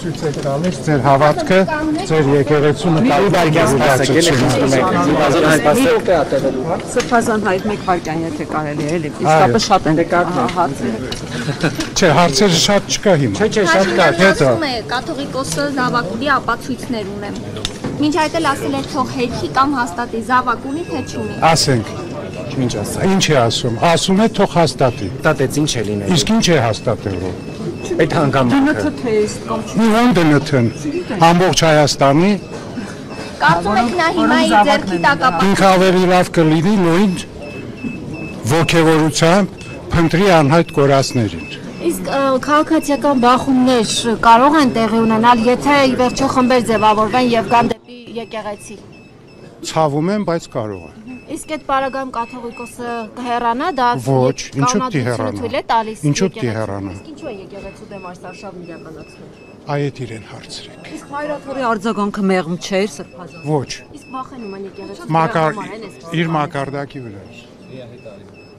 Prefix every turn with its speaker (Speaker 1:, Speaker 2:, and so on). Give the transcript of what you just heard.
Speaker 1: ցույց եք տալիս ձեր հավատքը, ձեր եկեղեցու
Speaker 2: Սրբազան հայտ 1 վայրկյան եթե կարելի է, էլի, իսկապես շատ են հարցերը։
Speaker 1: Չէ, հարցերը շատ չկա հիմա։
Speaker 3: Չէ, շատ կա։ Ասում է կաթողիկոսը զավակունի ապացույցներ ունեմ։ Մինչ այդ էլ ասել էր թող հերքի կամ հաստատի զավակունի թե չունի։
Speaker 1: Ասենք։
Speaker 4: Ինչ ասա։
Speaker 1: Ինչ է ասում։ Ասում է թող հաստատի։
Speaker 4: Հաստատեց ինչ է լինել։
Speaker 1: Իսկ ինչ է հաստատելու։
Speaker 4: Այդ հանգամանքը։
Speaker 2: ԴՆԹ թեստ կամ
Speaker 1: Մի ոնց ամբողջ Հայաստանի
Speaker 3: Կարծում եք նա հիմա իր ձեռքի տակ
Speaker 1: ինքը ավելի լավ կլինի նույն ոգևորությամբ փնտրի անհայտ կորածներին։
Speaker 5: Իսկ քաղաքացիական բախումներ կարող են տեղի ունենալ, եթե ի վերջո խմբեր ձևավորվեն եւ գան դեպի եկեղեցի։
Speaker 1: Ցավում եմ, բայց կարող է։
Speaker 5: Իսկ այդ պարագայում կաթողիկոսը կհեռանա, դա
Speaker 1: Ոչ, ինչու՞ պիտի հեռանա։
Speaker 5: թույլ է տալիս։
Speaker 1: Ինչու՞ պիտի հեռանա։
Speaker 5: Իսկ ինչու է եկեղեցու դեմ այս արշավն իրականացնում։
Speaker 1: Այդ իրեն հարցրեք։
Speaker 2: Իսկ հայրաթորի արձագանքը մեղմ չէր սրբազան։
Speaker 1: Ոչ։
Speaker 5: Իսկ վախենում են եկեղեցու։
Speaker 1: Իր մակարդակի վրա։